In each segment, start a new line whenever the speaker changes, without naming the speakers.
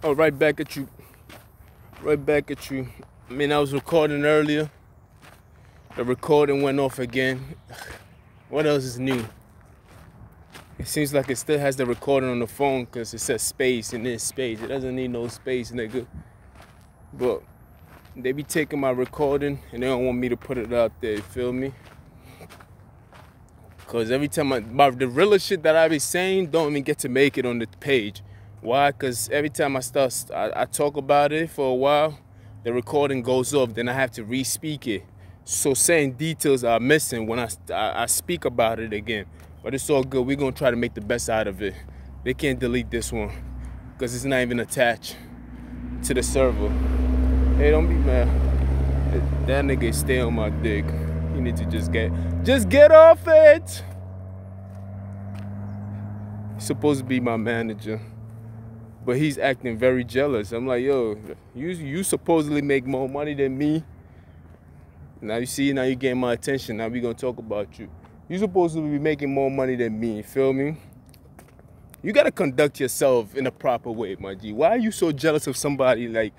Oh, right back at you. Right back at you. I mean, I was recording earlier. The recording went off again. What else is new? It seems like it still has the recording on the phone because it says space and there's space. It doesn't need no space, nigga. But they be taking my recording and they don't want me to put it out there, you feel me? Because every time the realest shit that I be saying don't even get to make it on the page. Why? Because every time I talk about it for a while, the recording goes off, then I have to re-speak it. So certain details are missing when I speak about it again. But it's all good. We're going to try to make the best out of it. They can't delete this one because it's not even attached to the server. Hey, don't be mad. That nigga stay on my dick. You need to just get off it. He's supposed to be my manager, but he's acting very jealous. I'm like, yo, you supposedly make more money than me. Now you see, now you getting my attention. Now we gonna talk about you. You supposed to be making more money than me, you feel me? You gotta conduct yourself in a proper way, my G. Why are you so jealous of somebody? Like,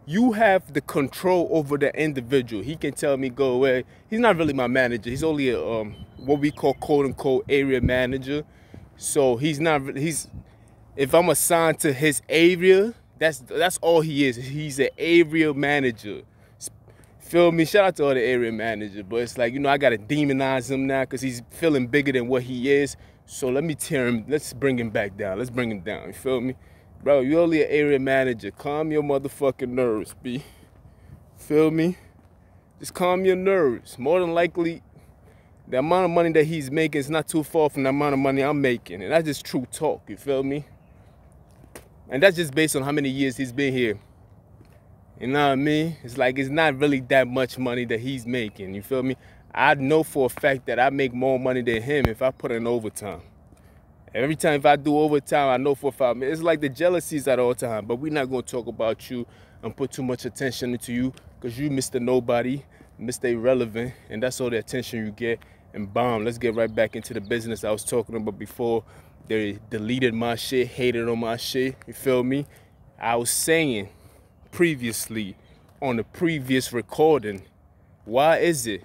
you have the control over the individual. He can tell me go away. He's not really my manager. He's only a what we call quote unquote area manager. So he's not. If I'm assigned to his area, that's all he is. He's an area manager. Feel me? Shout out to all the area managers, but it's like, you know, I gotta demonize him now because he's feeling bigger than what he is. So let me tear him. Let's bring him back down. Let's bring him down. You feel me? Bro, you only an area manager. Calm your motherfucking nerves, B. Feel me? Just calm your nerves. More than likely, the amount of money that he's making is not too far from the amount of money I'm making. And that's just true talk, you feel me? And that's just based on how many years he's been here. You know what I mean? It's like it's not really that much money that he's making, you feel me? I know for a fact that I make more money than him if I put in overtime. Every time if I do overtime, I know for a fact. It's like the jealousies at all time, but we're not going to talk about you and put too much attention into you because you Mr. Nobody, Mr. Irrelevant, and that's all the attention you get. And bomb, let's get right back into the business I was talking about before. They deleted my shit, hated on my shit, you feel me? I was saying previously on the previous recording, why is it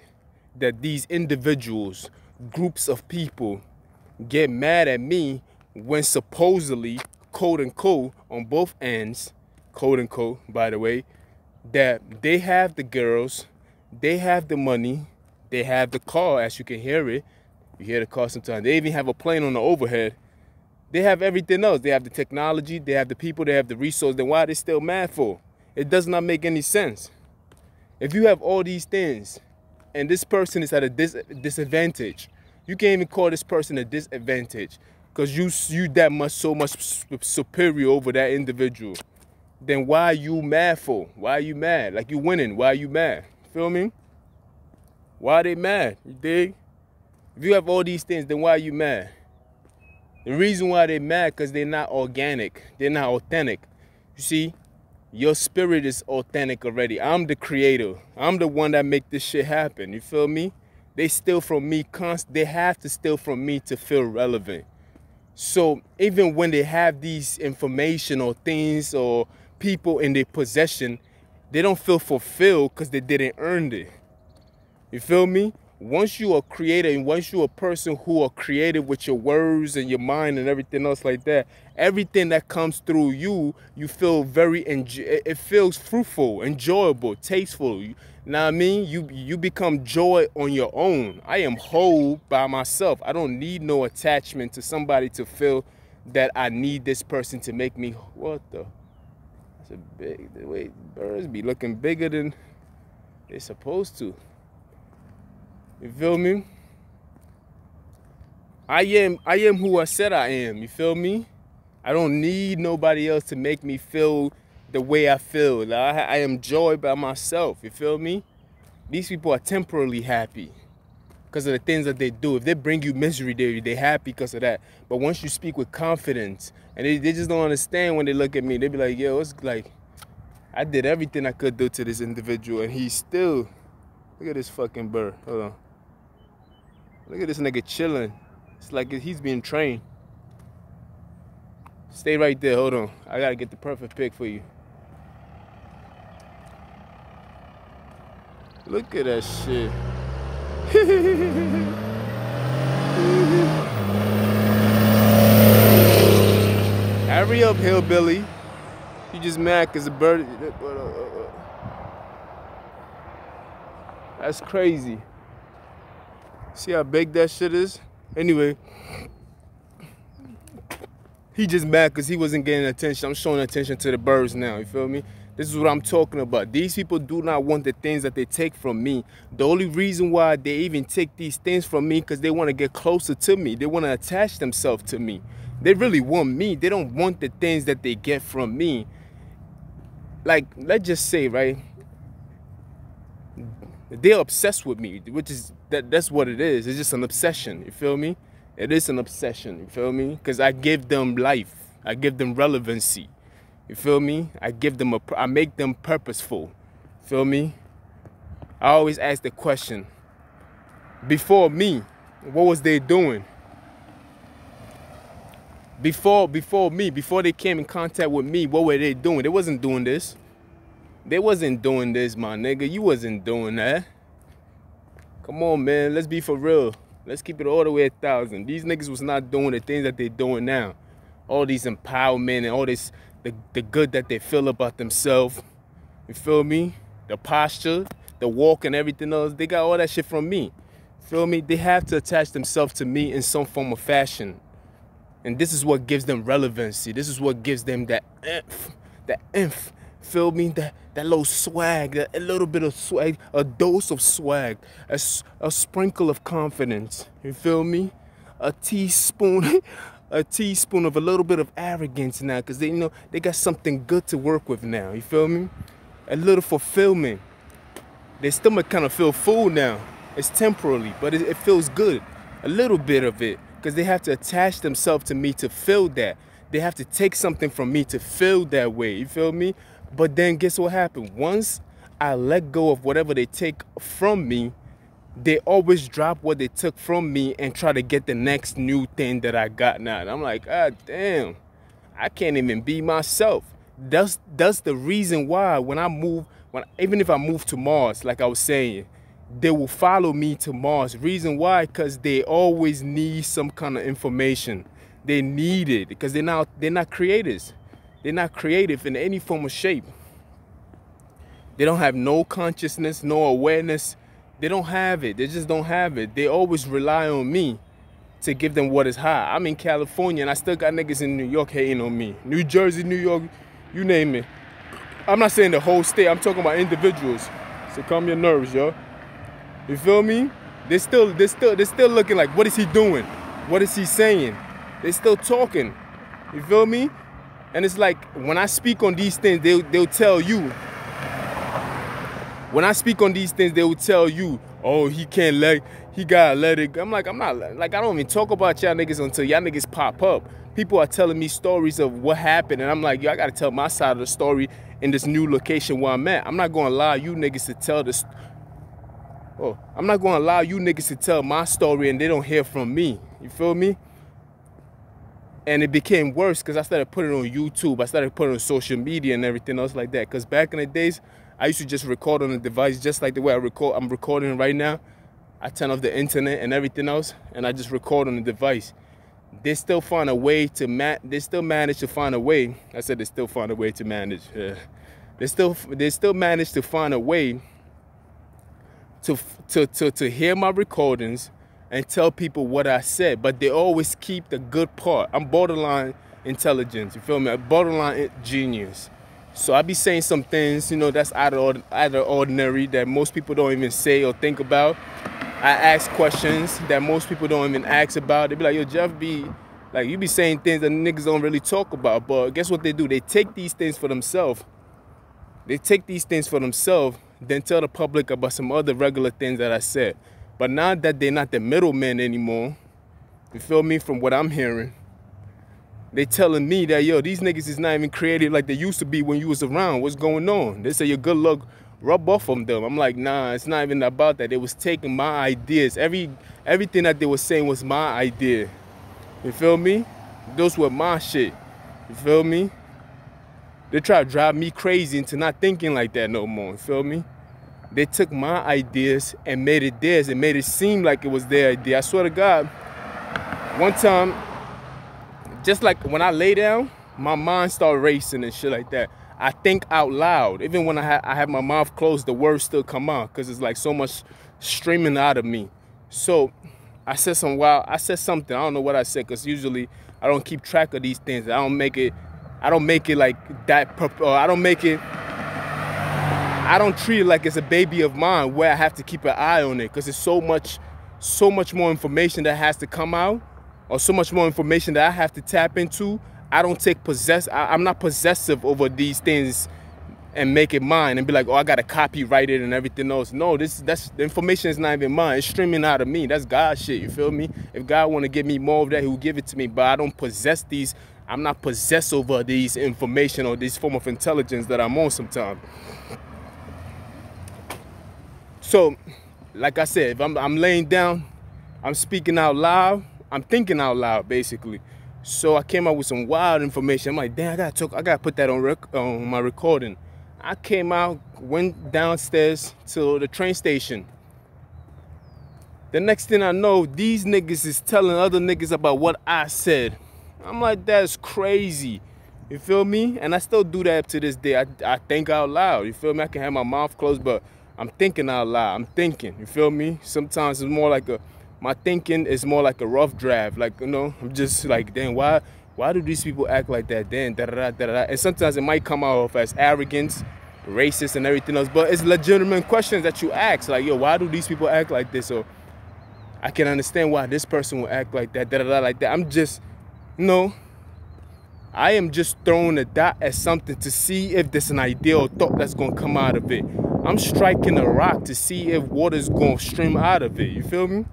that these individuals, groups of people, get mad at me when supposedly, quote unquote, on both ends, quote unquote, by the way, that they have the girls, they have the money, they have the car, as you can hear it. You hear the car sometimes. They even have a plane on the overhead. They have everything else. They have the technology, they have the people, they have the resources. Then why are they still mad for? It does not make any sense. If you have all these things and this person is at a disadvantage, you can't even call this person a disadvantage because you that much, so much superior over that individual. Then why are you mad for? Why are you mad? Like, you winning. Why are you mad? Feel me? Why are they mad? You dig? If you have all these things, then why are you mad? The reason why they're mad because they're not organic. They're not authentic. You see, your spirit is authentic already. I'm the creator. I'm the one that make this shit happen. You feel me? They steal from me they have to steal from me to feel relevant. So even when they have these information or things or people in their possession, they don't feel fulfilled because they didn't earn it. You feel me? Once you are a creator and once you're a person who are creative with your words and your mind and everything else like that, everything that comes through you, you feel it feels fruitful, enjoyable, tasteful. You know what I mean? You become joy on your own. I am whole by myself. I don't need no attachment to somebody to feel that I need this person to make me. What the? That's a big. The way birds be looking bigger than they're supposed to. You feel me? I am who I said I am. You feel me? I don't need nobody else to make me feel the way I feel. Like, I am joy by myself. You feel me? These people are temporarily happy because of the things that they do. If they bring you misery, they're happy because of that. But once you speak with confidence, and they just don't understand when they look at me, they be like, yo, it's like, I did everything I could do to this individual, and he's still, look at this fucking bird. Hold on. Look at this nigga chilling. It's like he's being trained. Stay right there. Hold on. I gotta get the perfect pic for you. Look at that shit. Hurry up, hillbilly. You just mad because the bird. That's crazy. See how big that shit is? Anyway, he just mad because he wasn't getting attention. I'm showing attention to the birds now, you feel me? This is what I'm talking about. These people do not want the things that they take from me. The only reason why they even take these things from me because they want to get closer to me. They want to attach themselves to me. They really want me. They don't want the things that they get from me. Like, let's just say, right? They're obsessed with me, which is, that's what it is. It's just an obsession, you feel me? It is an obsession, you feel me? Because I give them life. I give them relevancy. You feel me? I make them purposeful. Feel me? I always ask the question, before me, what was they doing? Before me, before they came in contact with me, what were they doing? They wasn't doing this. They wasn't doing this, my nigga. You wasn't doing that. Come on, man. Let's be for real. Let's keep it all the way 1,000. These niggas was not doing the things that they doing now. All these empowerment and all this, the good that they feel about themselves. You feel me? The posture, the walk and everything else. They got all that shit from me. Feel me? They have to attach themselves to me in some form of fashion. And this is what gives them relevancy. This is what gives them that oomph. Feel me? That little swag, a little bit of swag, a dose of swag, a sprinkle of confidence. You feel me? A teaspoon of a little bit of arrogance now, because they know they got something good to work with now. You feel me? A little fulfillment. Their stomach kind of feel full now. It's temporarily, but it feels good. A little bit of it. Because they have to attach themselves to me to feel that. They have to take something from me to feel that way. You feel me? But then guess what happened? Once I let go of whatever they take from me, they always drop what they took from me and try to get the next new thing that I got now. And I'm like, ah, damn, I can't even be myself. That's the reason why even if I move to Mars, like I was saying, they will follow me to Mars. Reason why? Because they always need some kind of information. They need it because they're not creators. They're not creative in any form or shape. They don't have no consciousness, no awareness. They don't have it. They just don't have it. They always rely on me to give them what is high. I'm in California and I still got niggas in New York hating on me. New Jersey, New York, you name it. I'm not saying the whole state. I'm talking about individuals. So calm your nerves, yo. You feel me? They're still looking like, what is he doing? What is he saying? They're still talking. You feel me? And it's like, when I speak on these things, they'll tell you. When I speak on these things, they will tell you, oh, he gotta let it go. I don't even talk about y'all niggas until y'all niggas pop up. People are telling me stories of what happened, and I'm like, yo, I gotta tell my side of the story in this new location where I'm at. I'm not gonna allow you niggas to tell this. Oh, I'm not gonna allow you niggas to tell my story and they don't hear from me. You feel me? And it became worse because I started putting it on YouTube. I started putting it on social media and everything else like that. Because back in the days, I used to just record on a device just like the way I'm recording right now. I turn off the internet and everything else, and I just record on the device. They still find a way to they still manage to find a way. I said they still find a way to manage. They still manage to find a way to hear my recordings and tell people what I said, but they always keep the good part. I'm borderline intelligence, you feel me? I'm borderline genius. So I be saying some things, you know, that's out of ordinary that most people don't even say or think about. I ask questions that most people don't even ask about. They be like, yo, Jeff, you be saying things that niggas don't really talk about. But guess what they do? They take these things for themselves. Then tell the public about some other regular things that I said. But now that they're not the middlemen anymore, you feel me, from what I'm hearing, they telling me that, yo, these niggas is not even creative like they used to be when you was around. What's going on? They say your good luck rub off on them. I'm like, nah, it's not even about that. They was taking my ideas. Everything that they were saying was my idea. You feel me? Those were my shit. You feel me? They try to drive me crazy into not thinking like that no more. You feel me? They took my ideas and made it theirs and made it seem like it was their idea. I swear to God, one time, just like when I lay down, my mind started racing and shit like that. I think out loud. Even when I have my mouth closed, the words still come out because it's like so much streaming out of me. So I said something. I don't know what I said because usually I don't keep track of these things. I don't make it like that. I don't treat it like it's a baby of mine where I have to keep an eye on it because it's so much more information that has to come out, or so much more information that I have to tap into. I don't take I'm not possessive over these things and make it mine and be like, oh, I gotta copyright it and everything else. No, the information is not even mine. It's streaming out of me. That's God shit, you feel me? If God wanna give me more of that, he will give it to me. But I don't possess these. I'm not possessed over these information or this form of intelligence that I'm on sometimes. So, like I said, if I'm laying down, I'm speaking out loud, I'm thinking out loud, basically. So I came out with some wild information. I'm like, damn, I gotta put that on my recording. I came out, went downstairs to the train station. The next thing I know, these niggas is telling other niggas about what I said. I'm like, that's crazy. You feel me? And I still do that to this day. I think out loud. You feel me? I can have my mouth closed, but I'm thinking out loud. I'm thinking. You feel me? Sometimes it's more like my thinking is more like a rough draft. Like, you know, I'm just like, damn, why do these people act like that? Then da-da-da-da-da. And sometimes it might come out as arrogance, racist, and everything else. But it's legitimate questions that you ask. Like, yo, why do these people act like this? Or I can understand why this person will act like that, da-da-da, like that. I'm just, no. I am just throwing a dot at something to see if there's an idea or thought that's going to come out of it. I'm striking a rock to see if water's going to stream out of it. You feel me?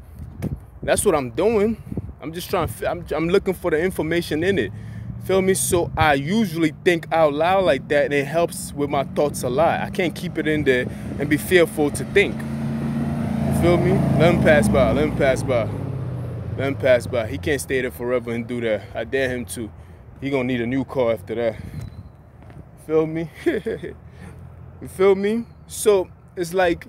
That's what I'm doing. I'm just trying to, I'm looking for the information in it. Feel me? So I usually think out loud like that, and it helps with my thoughts a lot. I can't keep it in there and be fearful to think. You feel me? Let him pass by. Let him pass by. Let him pass by. He can't stay there forever and do that. I dare him to. He gonna need a new car after that. Feel me? You feel me? So it's like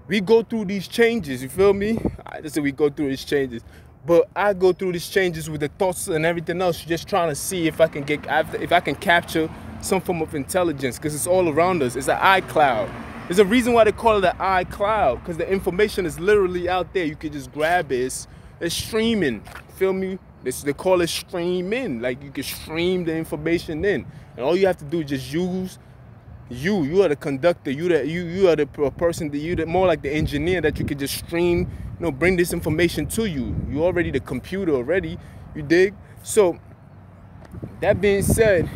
we go through these changes. You feel me? I just say we go through these changes, but I go through these changes with the thoughts and everything else, just trying to see if I can capture some form of intelligence, because it's all around us. It's an iCloud. There's a reason why they call it an iCloud, because the information is literally out there. You can just grab it. It's streaming. Feel me? They call it streaming. Like, you can stream the information in, and all you have to do is just use you are the conductor. You are the person that more like the engineer that you can just stream. You know, bring this information to you. You already the computer already. You dig? So that being said,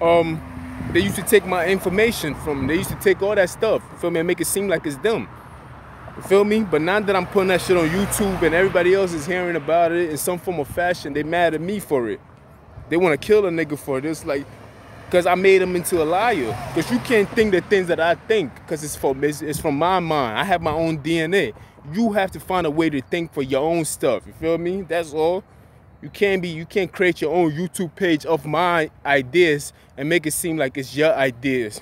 they used to take my information from. They used to take all that stuff. Feel me? And make it seem like it's them. You feel me? But now that I'm putting that shit on YouTube and everybody else is hearing about it in some form of fashion, they mad at me for it. They want to kill a nigga for it. It's like, because I made them into a liar. Because you can't think the things that I think, because it's from my mind. I have my own DNA. You have to find a way to think for your own stuff. You feel me? That's all. You can't create your own YouTube page of my ideas and make it seem like it's your ideas.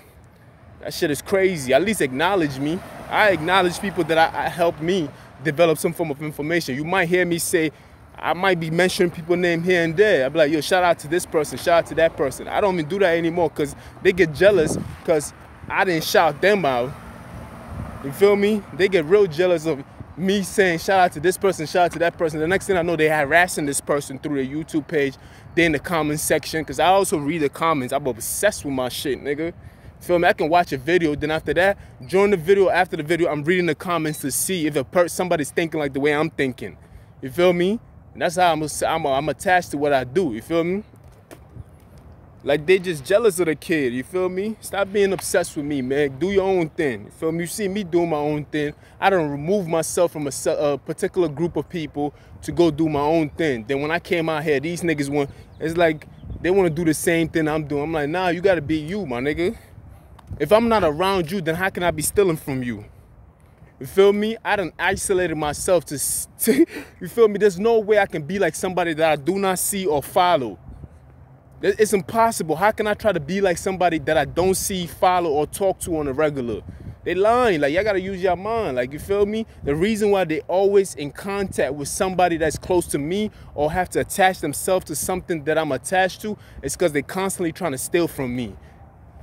That shit is crazy. At least acknowledge me. I acknowledge people that I help me develop some form of information. You might hear me say, I might be mentioning people's name here and there. I'll be like, yo, shout out to this person, shout out to that person. I don't even do that anymore because they get jealous because I didn't shout them out. You feel me? They get real jealous of me saying shout out to this person, shout out to that person. The next thing I know, they're harassing this person through their YouTube page. They're in the comments section, because I also read the comments. I'm obsessed with my shit, nigga. Feel me? I can watch a video, then after that, during the video, after the video, I'm reading the comments to see if somebody's thinking like the way I'm thinking. You feel me? And that's how I'm attached to what I do. You feel me? Like, they just jealous of the kid. You feel me? Stop being obsessed with me, man. Do your own thing. You feel me? You see me doing my own thing. I don't remove myself from a particular group of people to go do my own thing. Then when I came out here, these niggas it's like they want to do the same thing I'm doing. I'm like, nah, you got to be you, my nigga. If I'm not around you, then how can I be stealing from you? You feel me? I done isolated myself to you feel me? There's no way I can be like somebody that I do not see or follow. It's impossible. How can I try to be like somebody that I don't see, follow, or talk to on a regular? They lying. Like, y'all gotta use your mind. Like, you feel me? The reason why they always in contact with somebody that's close to me or have to attach themselves to something that I'm attached to is because they constantly trying to steal from me.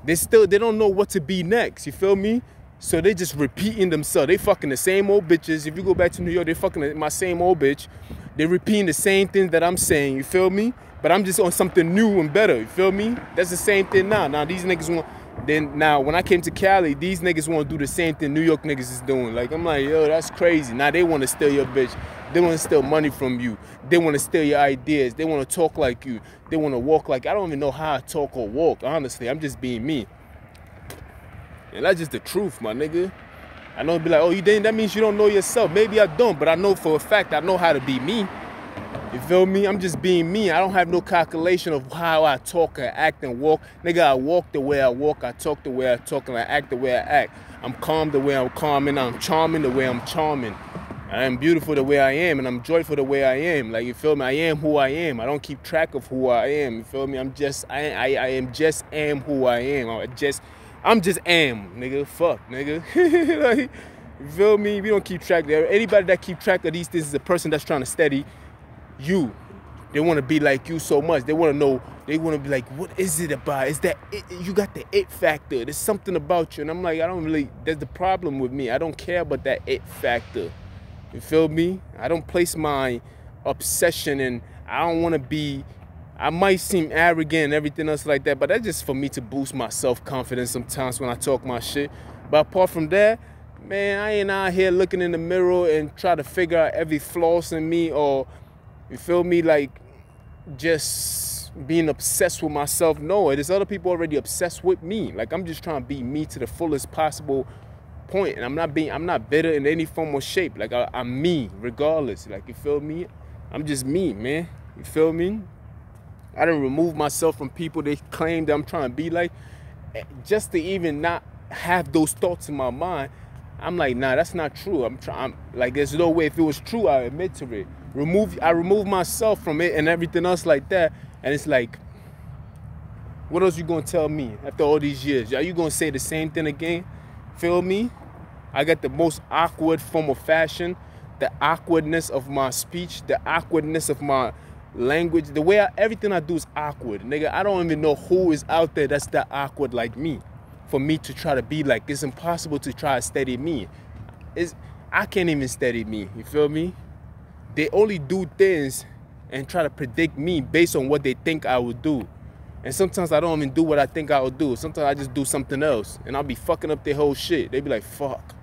They don't know what to be next. You feel me? So they just repeating themselves. They fucking the same old bitches. If you go back to New York, they fucking my same old bitch. They repeating the same thing that I'm saying. You feel me? But I'm just on something new and better. You feel me? That's the same thing now. Now these niggas want. Then now when I came to Cali, these niggas want to do the same thing New York niggas is doing. Like, I'm like, yo, that's crazy. Now they want to steal your bitch. They want to steal money from you. They want to steal your ideas. They want to talk like you. They want to walk like, I don't even know how I talk or walk. Honestly, I'm just being me. And that's just the truth, my nigga. I know it'd be like, oh, you didn't, that means you don't know yourself. Maybe I don't, but I know for a fact I know how to be me. You feel me? I'm just being me. I don't have no calculation of how I talk and act and walk. Nigga, I walk the way I walk. I talk the way I talk, and I act the way I act. I'm calm the way I'm calm, and I'm charming the way I'm charming. I am beautiful the way I am, and I'm joyful the way I am. Like, you feel me? I am who I am. I don't keep track of who I am. You feel me? I am who I am. I'm just am, nigga. Fuck, nigga. Like, you feel me? We don't keep track there. Anybody that keep track of these things is a person that's trying to steady you. They want to be like you so much. They want to know. They want to be like, what is it about? Is that it? You got the it factor. There's something about you. And I'm like, I don't really, that's the problem with me. I don't care about that it factor. You feel me? I don't place my obsession, and I don't want to be, I might seem arrogant and everything else like that, but that's just for me to boost my self-confidence sometimes when I talk my shit. But apart from that, man, I ain't out here looking in the mirror and try to figure out every flaws in me, or, you feel me, like just being obsessed with myself. No, there's other people already obsessed with me. Like, I'm just trying to be me to the fullest possible point, and I'm not bitter in any form or shape. Like, I'm me regardless. Like, you feel me? I'm just me, man. You feel me? I done remove myself from people they claim that I'm trying to be like, just to even not have those thoughts in my mind. I'm like, nah, that's not true. I'm like, there's no way. If it was true, I admit to it. I remove myself from it and everything else like that. And it's like, what else you gonna tell me after all these years? Are you gonna say the same thing again? Feel me? I got the most awkward form of fashion, the awkwardness of my speech, the awkwardness of my language. The way everything I do is awkward. Nigga, I don't even know who is out there that's that awkward like me. For me to try to be like, it's impossible to try to steady me. I can't even steady me. You feel me? They only do things and try to predict me based on what they think I would do. And sometimes I don't even do what I think I would do. Sometimes I just do something else, and I'll be fucking up their whole shit. They be like, fuck,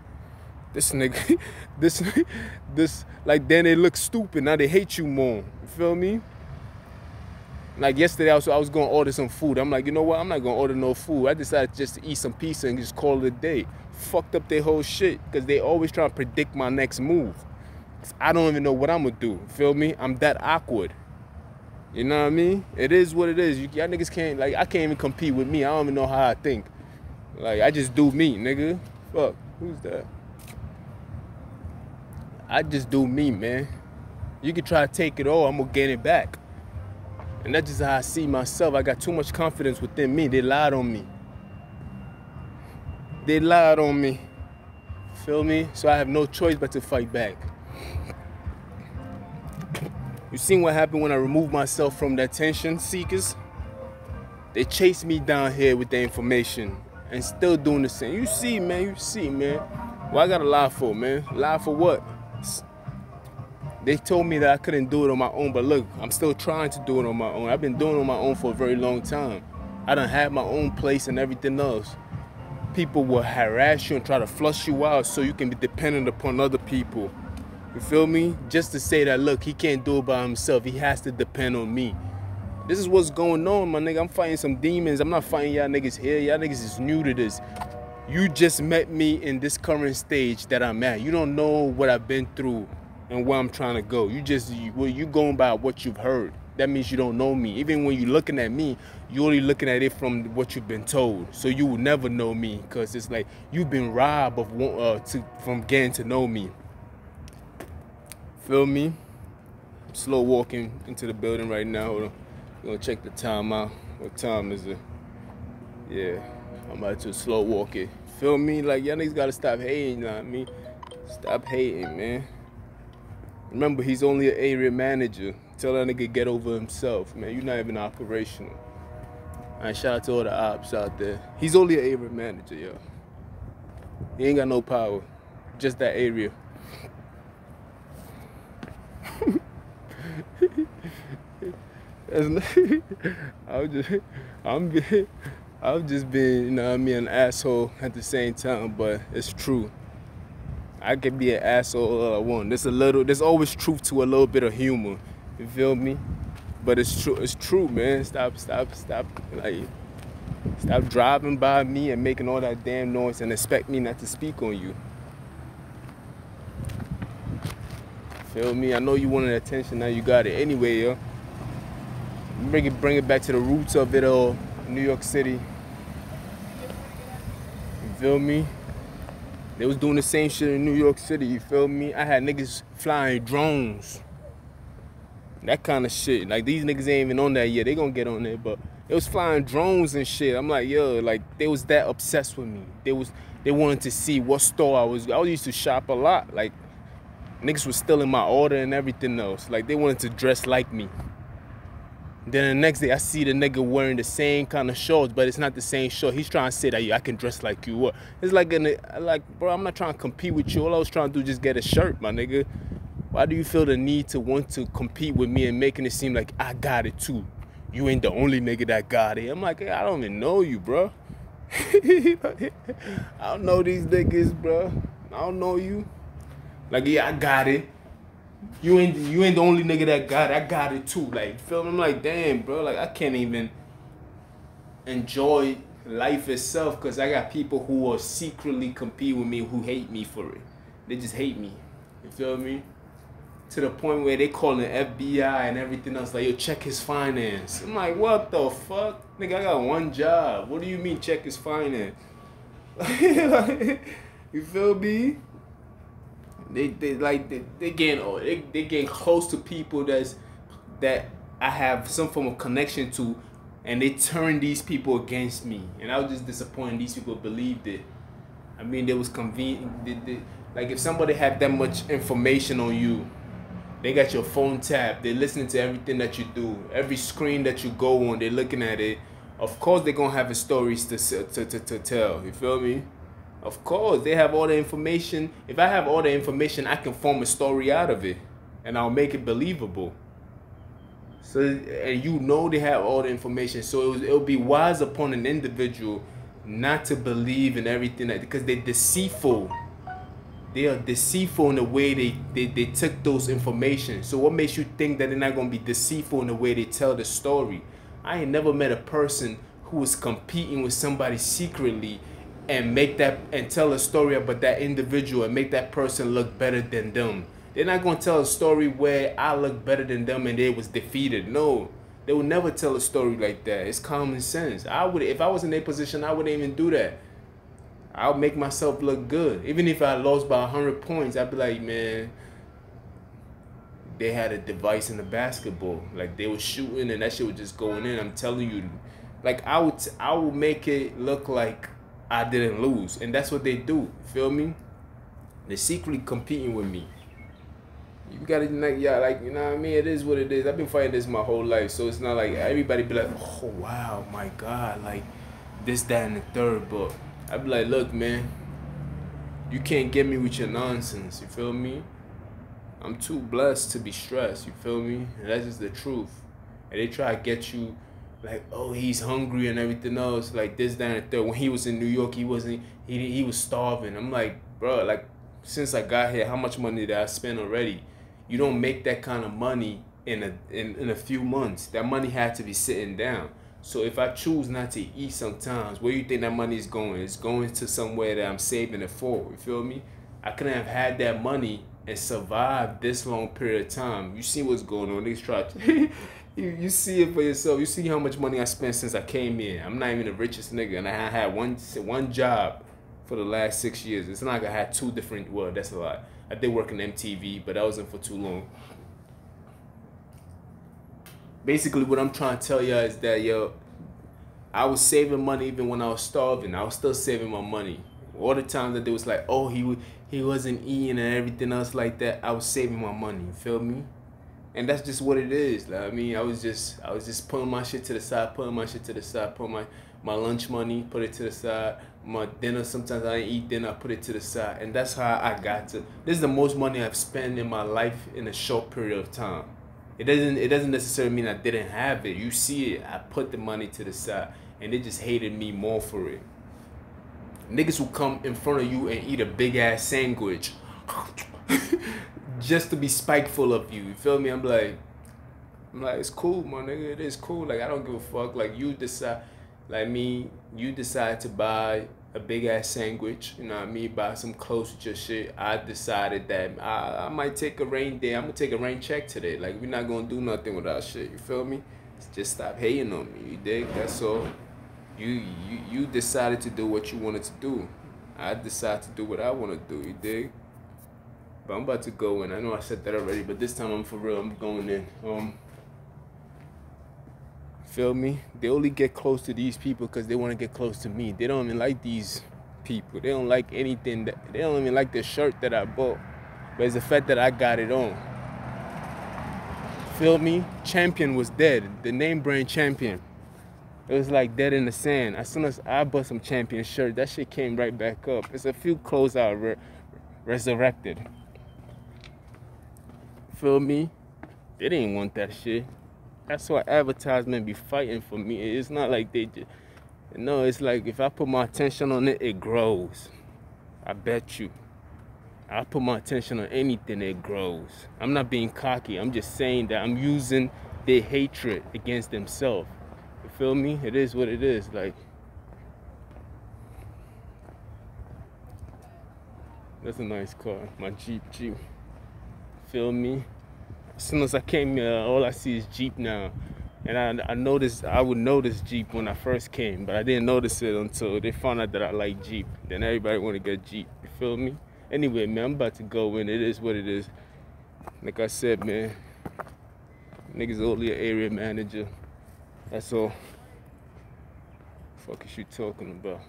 this nigga, this, like, then they look stupid. Now they hate you more. You feel me? Like yesterday, I was going to order some food. I'm like, you know what? I'm not going to order no food. I decided just to eat some pizza and just call it a day. Fucked up their whole shit because they always trying to predict my next move. I don't even know what I'm going to do. Feel me? I'm that awkward. You know what I mean? It is what it is. Y'all niggas can't, like, I can't even compete with me. I don't even know how I think. Like, I just do me, nigga. Fuck. Who's that? I just do me, man. You can try to take it all. I'm going to gain it back. And that's just how I see myself. I got too much confidence within me. They lied on me. They lied on me. Feel me? So I have no choice but to fight back. You seen what happened when I removed myself from the attention seekers? They chased me down here with the information and still doing the same. You see, man. You see, man. What I gotta lie for, man? Lie for what? They told me that I couldn't do it on my own, but look, I'm still trying to do it on my own. I've been doing it on my own for a very long time. I done had my own place and everything else. People will harass you and try to flush you out so you can be dependent upon other people. You feel me? Just to say that, look, he can't do it by himself. He has to depend on me. This is what's going on, my nigga. I'm fighting some demons. I'm not fighting y'all niggas here. Y'all niggas is new to this. You just met me in this current stage that I'm at. You don't know what I've been through and where I'm trying to go. You going by what you've heard. That means you don't know me. Even when you're looking at me, you're only looking at it from what you've been told. So you will never know me because it's like you've been robbed of from getting to know me. Feel me? I'm slow walking into the building right now. Hold on. Gonna check the time out. What time is it? Yeah, I'm about to slow walk it. Feel me? Like, y'all niggas gotta stop hating, you know what I mean? Stop hating, man. Remember, he's only an area manager. Tell that nigga get over himself, man. You're not even operational. Alright, shout out to all the ops out there. He's only an area manager, yo. He ain't got no power. Just that area. I'm just being, you know what I mean, an asshole at the same time, but it's true. I can be an asshole all I want. There's always truth to a little bit of humor. You feel me? But it's true, man. Stop driving by me and making all that damn noise and expect me not to speak on you. Feel me? I know you wanted attention, now you got it. Anyway, yo. Bring it back to the roots of it all. New York City. You feel me? They was doing the same shit in New York City, you feel me? I had niggas flying drones. That kind of shit. Like, these niggas ain't even on that yet. They gonna get on there, but it was flying drones and shit. I'm like, yo, like, they was that obsessed with me. They wanted to see what store I used to shop a lot. Like, niggas was stealing my order and everything else. Like, they wanted to dress like me. Then the next day, I see the nigga wearing the same kind of shorts, but it's not the same short. He's trying to say that, yeah, I can dress like you. What? It's like, bro, I'm not trying to compete with you. All I was trying to do is just get a shirt, my nigga. Why do you feel the need to want to compete with me and making it seem like I got it too? You ain't the only nigga that got it. I'm like, hey, I don't even know you, bro. I don't know these niggas, bro. I don't know you. Like, yeah, I got it. You ain't the only nigga that got it. I got it too. Like, feel me? I'm like, damn, bro. Like, I can't even enjoy life itself because I got people who are secretly compete with me who hate me for it. They just hate me. You feel me? To the point where they calling the FBI and everything else. Like, yo, check his finance. I'm like, what the fuck? Nigga, I got one job. What do you mean check his finance? You feel me? They getting close to people that I have some form of connection to, and they turn these people against me. And I was just disappointed these people believed it. I mean, they was convenient. Like, if somebody had that much information on you, they got your phone tapped, they're listening to everything that you do, every screen that you go on, they're looking at it. Of course they're gonna have stories to tell. You feel me? Of course, they have all the information. If I have all the information, I can form a story out of it, and I'll make it believable. So, and you know they have all the information, so it'll be wise upon an individual not to believe in everything because they're deceitful. They are deceitful in the way they took those information. So what makes you think that they're not gonna be deceitful in the way they tell the story? I ain't never met a person who was competing with somebody secretly and tell a story about that individual and make that person look better than them. They're not gonna tell a story where I look better than them and they was defeated. No, they will never tell a story like that. It's common sense. If I was in their position, I wouldn't even do that. I'll make myself look good. Even if I lost by 100 points, I'd be like, man, they had a device in the basketball. Like, they were shooting and that shit was just going in. I'm telling you, like, I would make it look like I didn't lose. And that's what they do. You feel me? They're secretly competing with me. You gotta, like, yeah, like, you know what I mean? It is what it is. I've been fighting this my whole life. So it's not like everybody be like, oh, wow, my God, like, this, that, and the third. But I'd be like, look, man, you can't get me with your nonsense. You feel me? I'm too blessed to be stressed. You feel me? And that's just the truth. And they try to get you like, oh, he's hungry and everything else, like this, that, and the third. When he was in New York, he was starving. I'm like, bro, like, since I got here, how much money did I spend already? You don't make that kind of money in a few months. That money had to be sitting down. So if I choose not to eat sometimes, where you think that money is going? It's going to somewhere that I'm saving it for. You feel me? I couldn't have had that money and survived this long period of time. You see what's going on. Niggas try to you see it for yourself. You see how much money I spent since I came in. I'm not even the richest nigga, and I had one job for the last 6 years. It's not like I had two different, well, that's a lot. I did work in MTV, but that wasn't for too long. Basically, what I'm trying to tell y'all is that, yo, I was saving money even when I was starving. I was still saving my money. All the times that they was like, oh, he wasn't eating and everything else like that, I was saving my money. You feel me? And that's just what it is. Like, I mean, I was just putting my shit to the side, putting my lunch money, put it to the side. My dinner, sometimes I didn't eat dinner, I put it to the side. And that's how I got to. This is the most money I've spent in my life in a short period of time. It doesn't necessarily mean I didn't have it. You see it. I put the money to the side, and they just hated me more for it. Niggas who come in front of you and eat a big ass sandwich just to be spiteful of you. You feel me? I'm like, it's cool, my nigga. It is cool. Like, I don't give a fuck. Like, you decide, like me, you decide to buy a big ass sandwich, you know what I mean, buy some clothes with your shit. I decided that I might take a rain day. I'm gonna take a rain check today. Like, we're not gonna do nothing with our shit. You feel me? Just stop hating on me. You dig? That's all. You decided to do what you wanted to do. I decided to do what I want to do. You dig? But I'm about to go in. I know I said that already, but this time I'm for real. I'm going in. Feel me? They only get close to these people because they want to get close to me. They don't even like these people. They don't like anything. They don't even like the shirt that I bought. But it's the fact that I got it on. Feel me? Champion was dead. The name brand Champion. It was like dead in the sand. As soon as I bought some Champion shirt, that shit came right back up. It's a few clothes I resurrected. Feel me? They didn't want that shit. That's why advertisement be fighting for me. It's not like they just, no, it's like if I put my attention on it, it grows. I bet you. I put my attention on anything, it grows. I'm not being cocky. I'm just saying that I'm using their hatred against themselves. You feel me? It is what it is. Like, that's a nice car. My Jeep. Feel me? As soon as I came here, all I see is Jeep now. And I noticed, I would notice Jeep when I first came, but I didn't notice it until they found out that I like Jeep. Then everybody want to get Jeep. You feel me? Anyway, man, I'm about to go in. It is what it is. Like I said, man, niggas only an area manager. That's all. Fuck is you talking about?